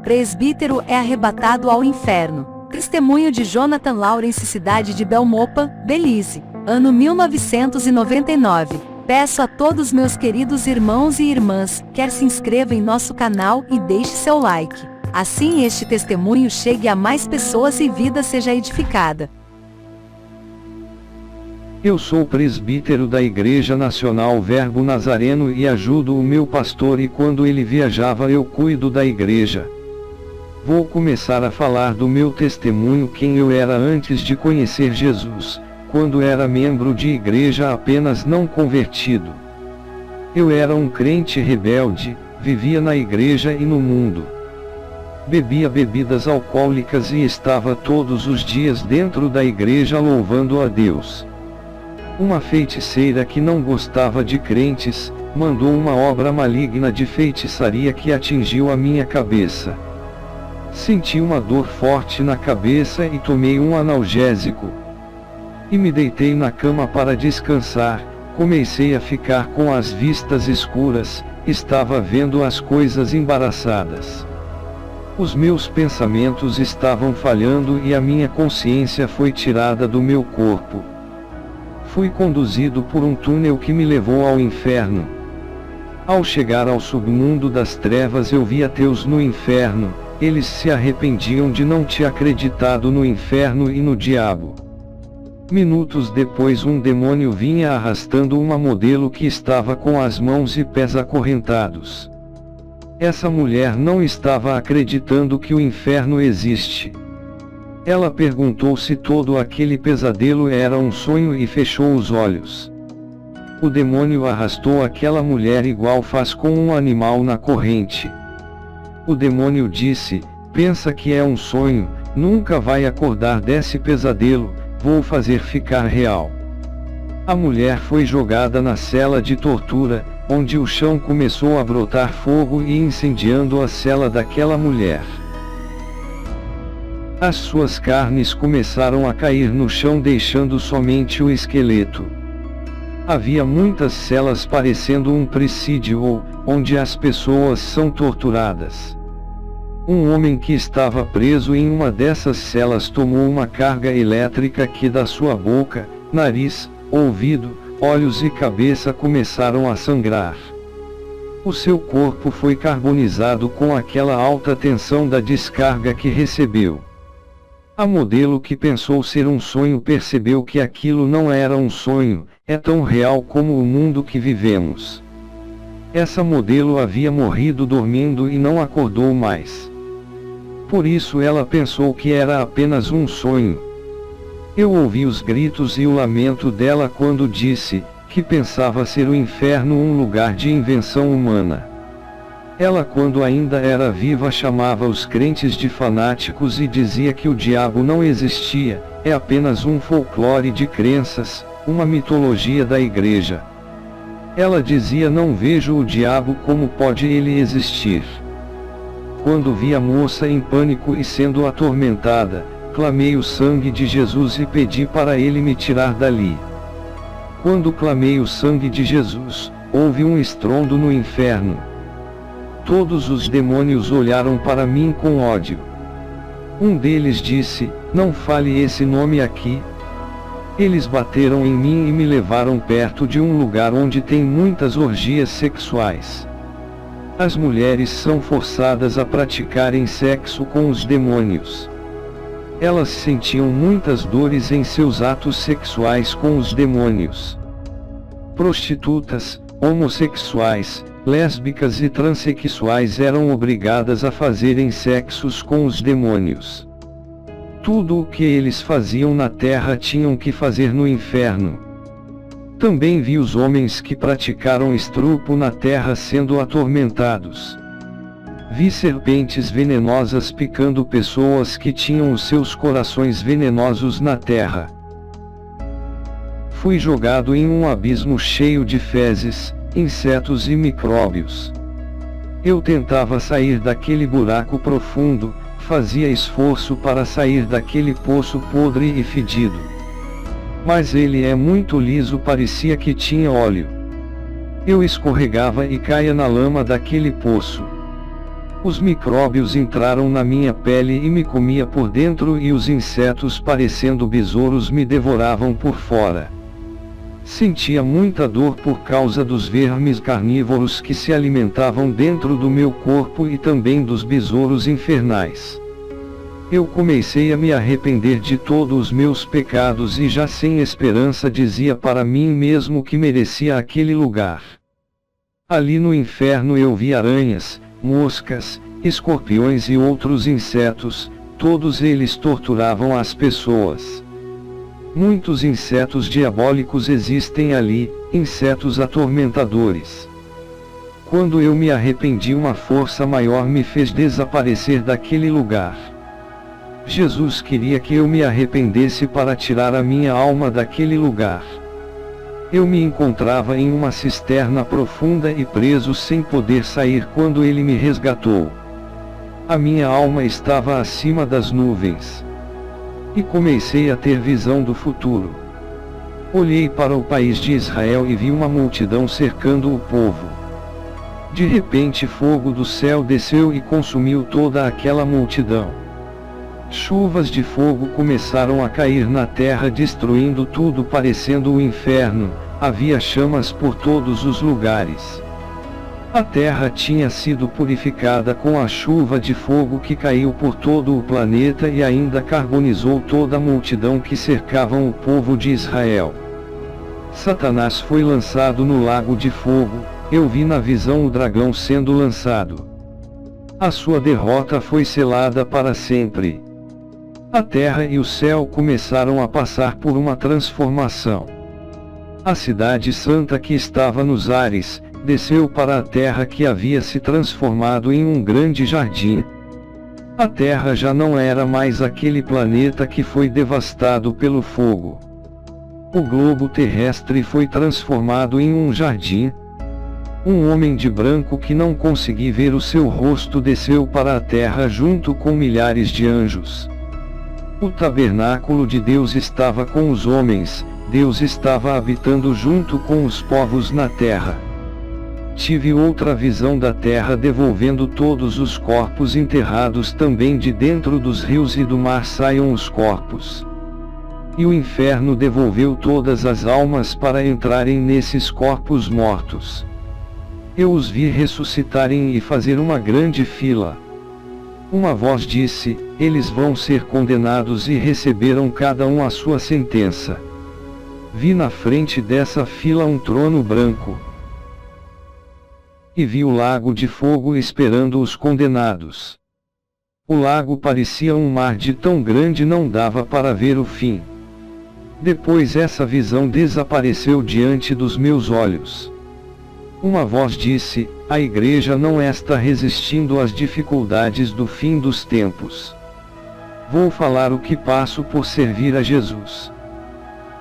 Presbítero é arrebatado ao inferno. Testemunho de Jonathan Lawrence, cidade de Belmopan, Belize, ano 1999. Peço a todos meus queridos irmãos e irmãs, que se inscrevam em nosso canal e deixe seu like. Assim este testemunho chegue a mais pessoas e vida seja edificada. Eu sou presbítero da Igreja Nacional Verbo Nazareno e ajudo o meu pastor, e quando ele viajava eu cuido da igreja. Vou começar a falar do meu testemunho, quem eu era antes de conhecer Jesus, quando era membro de igreja apenas não convertido. Eu era um crente rebelde, vivia na igreja e no mundo. Bebia bebidas alcoólicas e estava todos os dias dentro da igreja louvando a Deus. Uma feiticeira que não gostava de crentes, mandou uma obra maligna de feitiçaria que atingiu a minha cabeça. Senti uma dor forte na cabeça e tomei um analgésico. E me deitei na cama para descansar. Comecei a ficar com as vistas escuras, estava vendo as coisas embaraçadas. Os meus pensamentos estavam falhando e a minha consciência foi tirada do meu corpo. Fui conduzido por um túnel que me levou ao inferno. Ao chegar ao submundo das trevas eu vi ateus no inferno, eles se arrependiam de não ter acreditado no inferno e no diabo. Minutos depois um demônio vinha arrastando uma modelo que estava com as mãos e pés acorrentados. Essa mulher não estava acreditando que o inferno existe. Ela perguntou se todo aquele pesadelo era um sonho e fechou os olhos. O demônio arrastou aquela mulher igual faz com um animal na corrente. O demônio disse: pensa que é um sonho, nunca vai acordar desse pesadelo, vou fazer ficar real. A mulher foi jogada na cela de tortura, onde o chão começou a brotar fogo e incendiando a cela daquela mulher. As suas carnes começaram a cair no chão, deixando somente o esqueleto. Havia muitas celas parecendo um presídio, onde as pessoas são torturadas. Um homem que estava preso em uma dessas celas tomou uma carga elétrica que da sua boca, nariz, ouvido, olhos e cabeça começaram a sangrar. O seu corpo foi carbonizado com aquela alta tensão da descarga que recebeu. A modelo, que pensou ser um sonho, percebeu que aquilo não era um sonho, é tão real como o mundo que vivemos. Essa modelo havia morrido dormindo e não acordou mais. Por isso ela pensou que era apenas um sonho. Eu ouvi os gritos e o lamento dela quando disse que pensava ser o inferno um lugar de invenção humana. Ela, quando ainda era viva, chamava os crentes de fanáticos e dizia que o diabo não existia, é apenas um folclore de crenças, uma mitologia da igreja. Ela dizia: não vejo o diabo, como pode ele existir? Quando vi a moça em pânico e sendo atormentada, clamei o sangue de Jesus e pedi para ele me tirar dali. Quando clamei o sangue de Jesus, houve um estrondo no inferno. Todos os demônios olharam para mim com ódio. Um deles disse: não fale esse nome aqui. Eles bateram em mim e me levaram perto de um lugar onde tem muitas orgias sexuais. As mulheres são forçadas a praticarem sexo com os demônios. Elas sentiam muitas dores em seus atos sexuais com os demônios. Prostitutas, homossexuais, lésbicas e transexuais eram obrigadas a fazerem sexos com os demônios. Tudo o que eles faziam na terra tinham que fazer no inferno. Também vi os homens que praticaram estrupo na terra sendo atormentados. Vi serpentes venenosas picando pessoas que tinham os seus corações venenosos na terra. Fui jogado em um abismo cheio de fezes, insetos e micróbios. Eu tentava sair daquele buraco profundo, fazia esforço para sair daquele poço podre e fedido. Mas ele é muito liso, parecia que tinha óleo. Eu escorregava e caía na lama daquele poço. Os micróbios entraram na minha pele e me comia por dentro e os insetos parecendo besouros me devoravam por fora. Sentia muita dor por causa dos vermes carnívoros que se alimentavam dentro do meu corpo e também dos besouros infernais. Eu comecei a me arrepender de todos os meus pecados e já sem esperança dizia para mim mesmo que merecia aquele lugar. Ali no inferno eu vi aranhas, moscas, escorpiões e outros insetos, todos eles torturavam as pessoas. Muitos insetos diabólicos existem ali, insetos atormentadores. Quando eu me arrependi, uma força maior me fez desaparecer daquele lugar. Jesus queria que eu me arrependesse para tirar a minha alma daquele lugar. Eu me encontrava em uma cisterna profunda e preso sem poder sair quando ele me resgatou. A minha alma estava acima das nuvens. E comecei a ter visão do futuro. Olhei para o país de Israel e vi uma multidão cercando o povo. De repente fogo do céu desceu e consumiu toda aquela multidão. Chuvas de fogo começaram a cair na terra, destruindo tudo parecendo o inferno. Havia chamas por todos os lugares. A terra tinha sido purificada com a chuva de fogo que caiu por todo o planeta e ainda carbonizou toda a multidão que cercavam o povo de Israel. Satanás foi lançado no lago de fogo. Eu vi na visão o dragão sendo lançado. A sua derrota foi selada para sempre. A terra e o céu começaram a passar por uma transformação. A cidade santa que estava nos ares, desceu para a terra que havia se transformado em um grande jardim. A terra já não era mais aquele planeta que foi devastado pelo fogo. O globo terrestre foi transformado em um jardim. Um homem de branco que não consegui ver o seu rosto desceu para a terra junto com milhares de anjos. O tabernáculo de Deus estava com os homens, Deus estava habitando junto com os povos na terra. Tive outra visão da terra devolvendo todos os corpos enterrados, também de dentro dos rios e do mar saiam os corpos. E o inferno devolveu todas as almas para entrarem nesses corpos mortos. Eu os vi ressuscitarem e fazer uma grande fila. Uma voz disse: eles vão ser condenados e receberam cada um a sua sentença. Vi na frente dessa fila um trono branco. E vi o lago de fogo esperando os condenados. O lago parecia um mar de tão grande não dava para ver o fim. Depois essa visão desapareceu diante dos meus olhos. Uma voz disse: a igreja não está resistindo às dificuldades do fim dos tempos. Vou falar o que passo por servir a Jesus.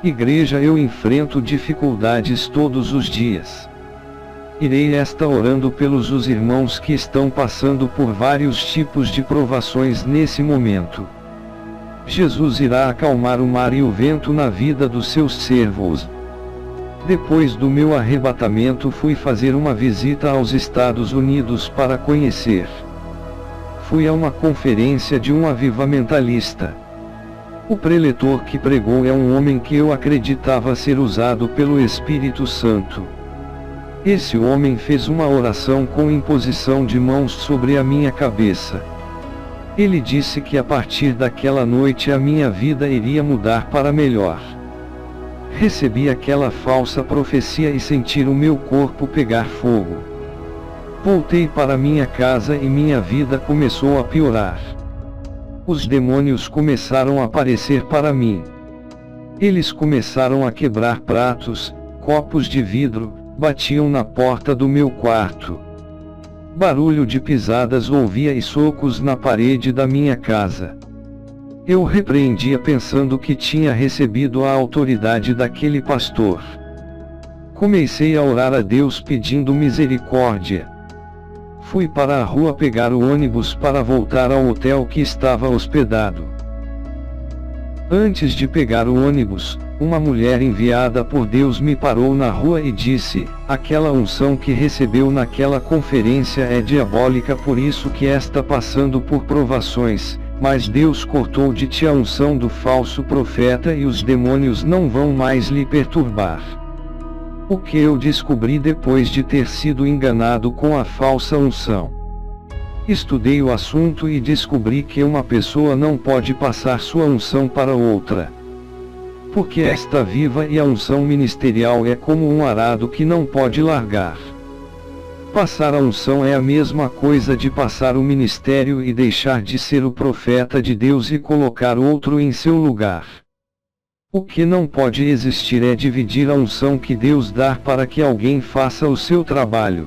Igreja, eu enfrento dificuldades todos os dias. Irei estar orando pelos os irmãos que estão passando por vários tipos de provações nesse momento. Jesus irá acalmar o mar e o vento na vida dos seus servos. Depois do meu arrebatamento fui fazer uma visita aos Estados Unidos para conhecer. Fui a uma conferência de um avivamentalista. O preletor que pregou é um homem que eu acreditava ser usado pelo Espírito Santo. Esse homem fez uma oração com imposição de mãos sobre a minha cabeça. Ele disse que a partir daquela noite a minha vida iria mudar para melhor. Recebi aquela falsa profecia e senti o meu corpo pegar fogo. Voltei para minha casa e minha vida começou a piorar. Os demônios começaram a aparecer para mim. Eles começaram a quebrar pratos, copos de vidro, batiam na porta do meu quarto. Barulho de pisadas ouvia e socos na parede da minha casa. Eu repreendia pensando que tinha recebido a autoridade daquele pastor. Comecei a orar a Deus pedindo misericórdia. Fui para a rua pegar o ônibus para voltar ao hotel que estava hospedado. Antes de pegar o ônibus, uma mulher enviada por Deus me parou na rua e disse: aquela unção que recebeu naquela conferência é diabólica, por isso que está passando por provações, mas Deus cortou de ti a unção do falso profeta e os demônios não vão mais lhe perturbar. O que eu descobri depois de ter sido enganado com a falsa unção? Estudei o assunto e descobri que uma pessoa não pode passar sua unção para outra. Porque está viva e a unção ministerial é como um arado que não pode largar. Passar a unção é a mesma coisa de passar o ministério e deixar de ser o profeta de Deus e colocar outro em seu lugar. O que não pode existir é dividir a unção que Deus dá para que alguém faça o seu trabalho.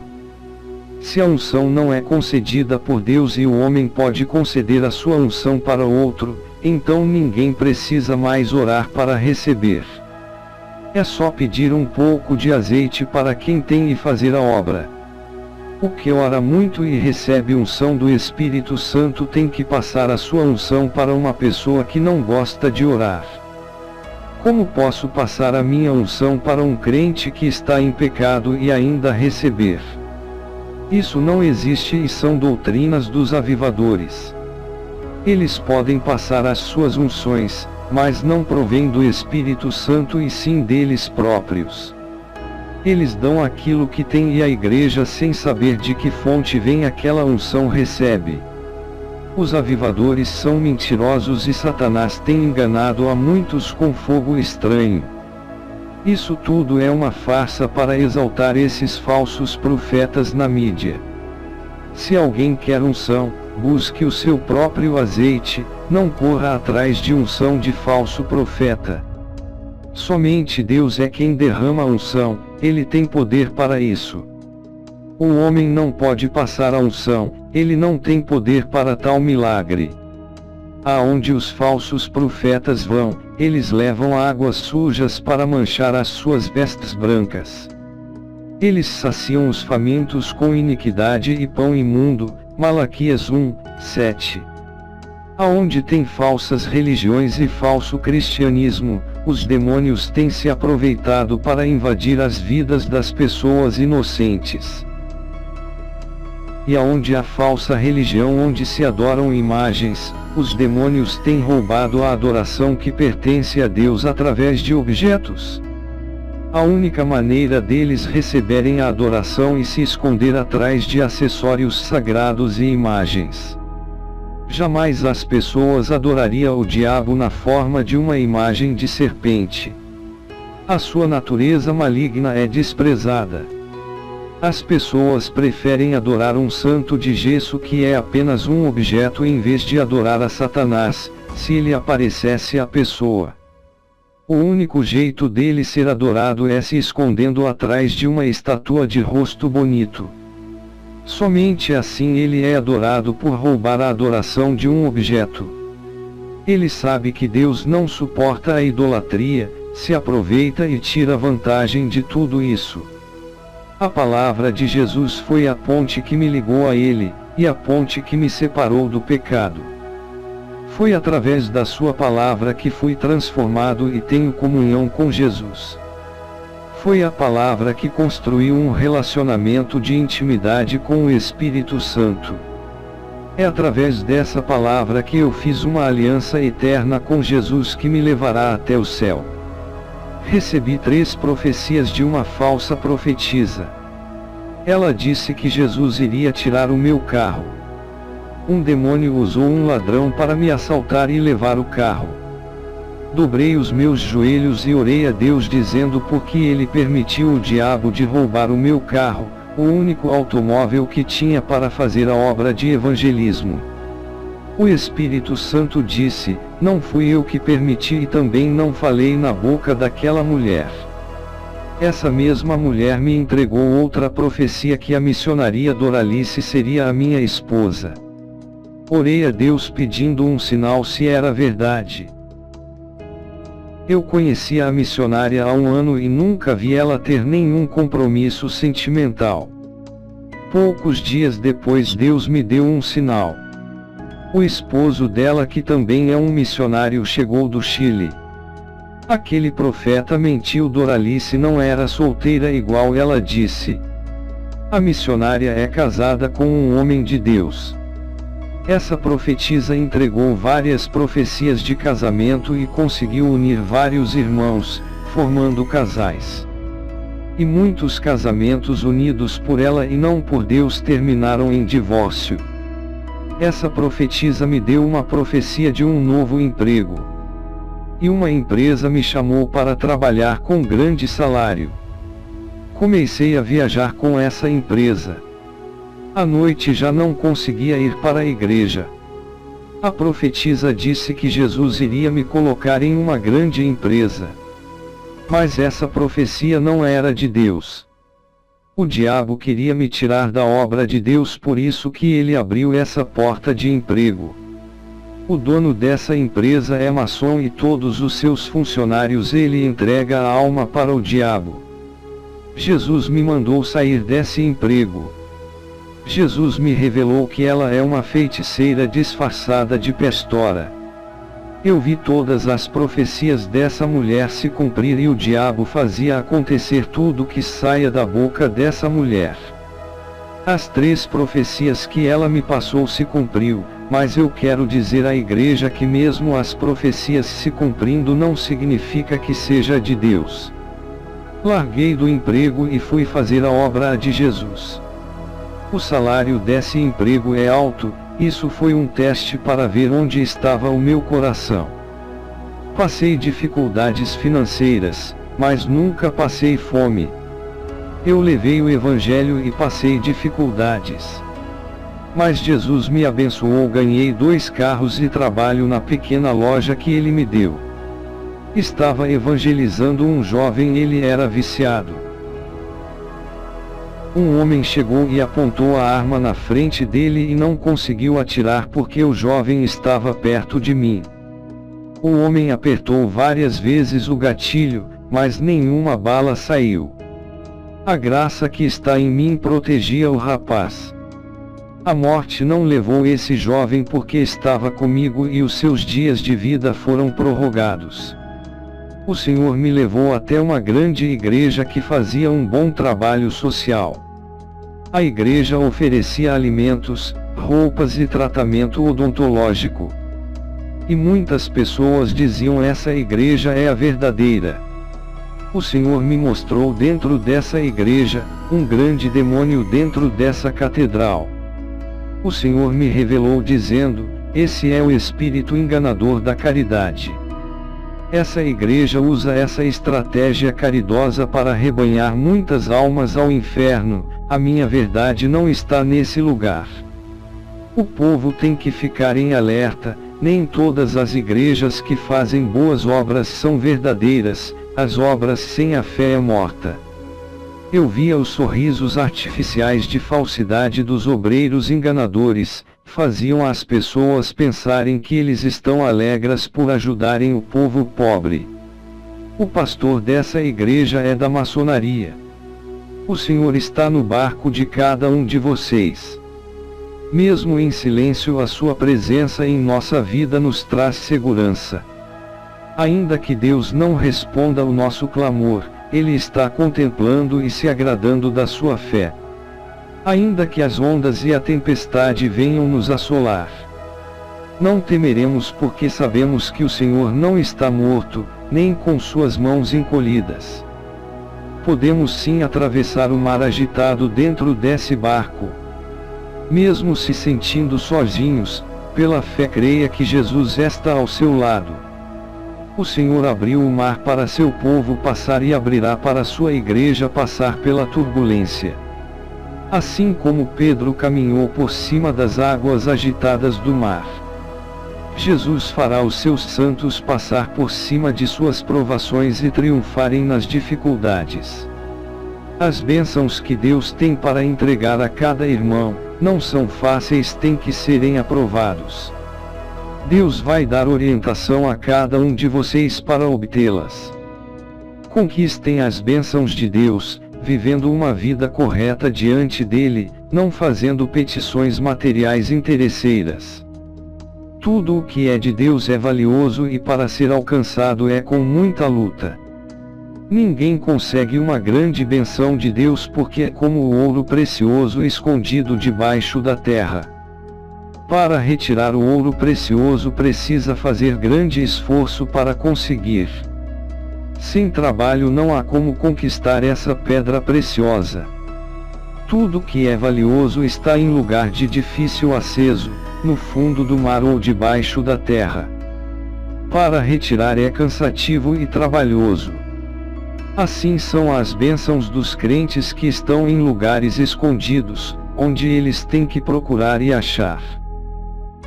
Se a unção não é concedida por Deus e o homem pode conceder a sua unção para outro, então ninguém precisa mais orar para receber. É só pedir um pouco de azeite para quem tem e fazer a obra. O que ora muito e recebe unção do Espírito Santo tem que passar a sua unção para uma pessoa que não gosta de orar. Como posso passar a minha unção para um crente que está em pecado e ainda receber? Isso não existe e são doutrinas dos avivadores. Eles podem passar as suas unções, mas não provém do Espírito Santo e sim deles próprios. Eles dão aquilo que tem e a igreja, sem saber de que fonte vem aquela unção, recebe. Os avivadores são mentirosos e Satanás tem enganado a muitos com fogo estranho. Isso tudo é uma farsa para exaltar esses falsos profetas na mídia. Se alguém quer unção, busque o seu próprio azeite, não corra atrás de unção de falso profeta. Somente Deus é quem derrama a unção, Ele tem poder para isso. O homem não pode passar a unção, ele não tem poder para tal milagre. Aonde os falsos profetas vão, eles levam águas sujas para manchar as suas vestes brancas. Eles saciam os famintos com iniquidade e pão imundo, Malaquias 1, 7. Aonde tem falsas religiões e falso cristianismo, os demônios têm se aproveitado para invadir as vidas das pessoas inocentes. E aonde há falsa religião, onde se adoram imagens, os demônios têm roubado a adoração que pertence a Deus através de objetos. A única maneira deles receberem a adoração e se esconder atrás de acessórios sagrados e imagens. Jamais as pessoas adorariam o diabo na forma de uma imagem de serpente. A sua natureza maligna é desprezada. As pessoas preferem adorar um santo de gesso que é apenas um objeto em vez de adorar a Satanás, se ele aparecesse à pessoa. O único jeito dele ser adorado é se escondendo atrás de uma estátua de rosto bonito. Somente assim ele é adorado, por roubar a adoração de um objeto. Ele sabe que Deus não suporta a idolatria, se aproveita e tira vantagem de tudo isso. A palavra de Jesus foi a ponte que me ligou a Ele, e a ponte que me separou do pecado. Foi através da sua palavra que fui transformado e tenho comunhão com Jesus. Foi a palavra que construiu um relacionamento de intimidade com o Espírito Santo. É através dessa palavra que eu fiz uma aliança eterna com Jesus que me levará até o céu. Recebi 3 profecias de uma falsa profetisa. Ela disse que Jesus iria tirar o meu carro. Um demônio usou um ladrão para me assaltar e levar o carro. Dobrei os meus joelhos e orei a Deus dizendo por que Ele permitiu o diabo de roubar o meu carro, o único automóvel que tinha para fazer a obra de evangelismo. O Espírito Santo disse: não fui eu que permiti e também não falei na boca daquela mulher. Essa mesma mulher me entregou outra profecia que a missionaria Doralice seria a minha esposa. Orei a Deus pedindo um sinal se era verdade. Eu conhecia a missionária há 1 ano e nunca vi ela ter nenhum compromisso sentimental. Poucos dias depois Deus me deu um sinal. O esposo dela, que também é um missionário, chegou do Chile. Aquele profeta mentiu. Doralice não era solteira igual ela disse. A missionária é casada com um homem de Deus. Essa profetisa entregou várias profecias de casamento e conseguiu unir vários irmãos, formando casais. E muitos casamentos unidos por ela e não por Deus terminaram em divórcio. Essa profetisa me deu uma profecia de um novo emprego. E uma empresa me chamou para trabalhar com grande salário. Comecei a viajar com essa empresa. À noite já não conseguia ir para a igreja. A profetisa disse que Jesus iria me colocar em uma grande empresa. Mas essa profecia não era de Deus. O diabo queria me tirar da obra de Deus, por isso que ele abriu essa porta de emprego. O dono dessa empresa é maçom e todos os seus funcionários ele entrega a alma para o diabo. Jesus me mandou sair desse emprego. Jesus me revelou que ela é uma feiticeira disfarçada de pastora. Eu vi todas as profecias dessa mulher se cumprir e o diabo fazia acontecer tudo que saia da boca dessa mulher. As 3 profecias que ela me passou se cumpriu, mas eu quero dizer à igreja que mesmo as profecias se cumprindo não significa que seja de Deus. Larguei do emprego e fui fazer a obra de Jesus. O salário desse emprego é alto. Isso foi um teste para ver onde estava o meu coração. Passei dificuldades financeiras, mas nunca passei fome. Eu levei o Evangelho e passei dificuldades. Mas Jesus me abençoou, ganhei 2 carros e trabalho na pequena loja que ele me deu. Estava evangelizando um jovem, ele era viciado. Um homem chegou e apontou a arma na frente dele e não conseguiu atirar porque o jovem estava perto de mim. O homem apertou várias vezes o gatilho, mas nenhuma bala saiu. A graça que está em mim protegia o rapaz. A morte não levou esse jovem porque estava comigo e os seus dias de vida foram prorrogados. O Senhor me levou até uma grande igreja que fazia um bom trabalho social. A igreja oferecia alimentos, roupas e tratamento odontológico. E muitas pessoas diziam: essa igreja é a verdadeira. O Senhor me mostrou dentro dessa igreja, um grande demônio dentro dessa catedral. O Senhor me revelou dizendo: esse é o espírito enganador da caridade. Essa igreja usa essa estratégia caridosa para arrebanhar muitas almas ao inferno. A minha verdade não está nesse lugar. O povo tem que ficar em alerta. Nem todas as igrejas que fazem boas obras são verdadeiras. As obras sem a fé é morta. Eu via os sorrisos artificiais de falsidade dos obreiros enganadores. Faziam as pessoas pensarem que eles estão alegres por ajudarem o povo pobre. O pastor dessa igreja é da maçonaria. O Senhor está no barco de cada um de vocês. Mesmo em silêncio, a sua presença em nossa vida nos traz segurança. Ainda que Deus não responda ao nosso clamor, Ele está contemplando e se agradando da sua fé. Ainda que as ondas e a tempestade venham nos assolar, não temeremos porque sabemos que o Senhor não está morto, nem com suas mãos encolhidas. Podemos sim atravessar o mar agitado dentro desse barco. Mesmo se sentindo sozinhos, pela fé creia que Jesus está ao seu lado. O Senhor abriu o mar para seu povo passar e abrirá para sua igreja passar pela turbulência. Assim como Pedro caminhou por cima das águas agitadas do mar, Jesus fará os seus santos passar por cima de suas provações e triunfarem nas dificuldades. As bênçãos que Deus tem para entregar a cada irmão, não são fáceis, têm que serem aprovados. Deus vai dar orientação a cada um de vocês para obtê-las. Conquistem as bênçãos de Deus, vivendo uma vida correta diante dele, não fazendo petições materiais interesseiras. Tudo o que é de Deus é valioso e para ser alcançado é com muita luta. Ninguém consegue uma grande benção de Deus porque é como o ouro precioso escondido debaixo da terra. Para retirar o ouro precioso precisa fazer grande esforço para conseguir. Sem trabalho não há como conquistar essa pedra preciosa. Tudo que é valioso está em lugar de difícil acesso, no fundo do mar ou debaixo da terra. Para retirar é cansativo e trabalhoso. Assim são as bênçãos dos crentes que estão em lugares escondidos, onde eles têm que procurar e achar.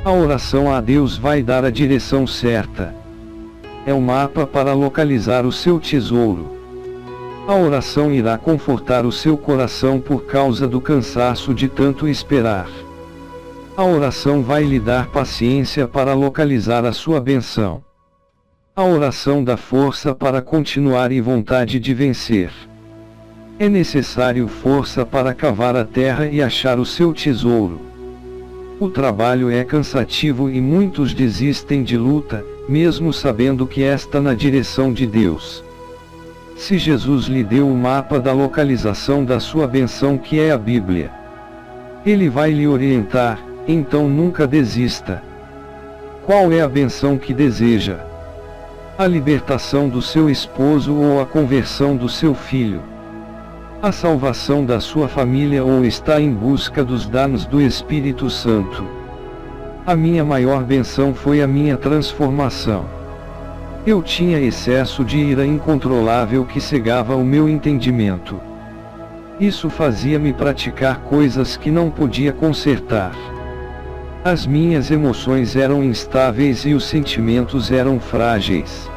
A oração a Deus vai dar a direção certa. É o mapa para localizar o seu tesouro. A oração irá confortar o seu coração por causa do cansaço de tanto esperar. A oração vai lhe dar paciência para localizar a sua benção. A oração dá força para continuar e vontade de vencer. É necessário força para cavar a terra e achar o seu tesouro. O trabalho é cansativo e muitos desistem de luta, mesmo sabendo que está na direção de Deus. Se Jesus lhe deu o mapa da localização da sua benção, que é a Bíblia, Ele vai lhe orientar, então nunca desista. Qual é a benção que deseja? A libertação do seu esposo ou a conversão do seu filho? A salvação da sua família ou está em busca dos dons do Espírito Santo? A minha maior benção foi a minha transformação. Eu tinha excesso de ira incontrolável que cegava o meu entendimento. Isso fazia-me praticar coisas que não podia consertar. As minhas emoções eram instáveis e os sentimentos eram frágeis.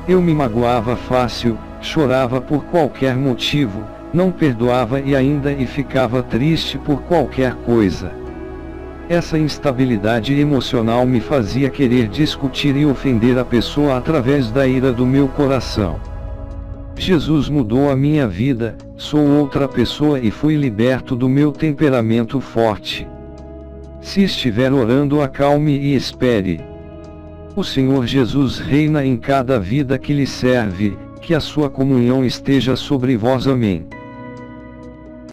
Eu me magoava fácil, chorava por qualquer motivo, não perdoava e ficava triste por qualquer coisa. Essa instabilidade emocional me fazia querer discutir e ofender a pessoa através da ira do meu coração. Jesus mudou a minha vida, sou outra pessoa e fui liberto do meu temperamento forte. Se estiver orando, acalme e espere. O Senhor Jesus reina em cada vida que lhe serve, que a sua comunhão esteja sobre vós. Amém.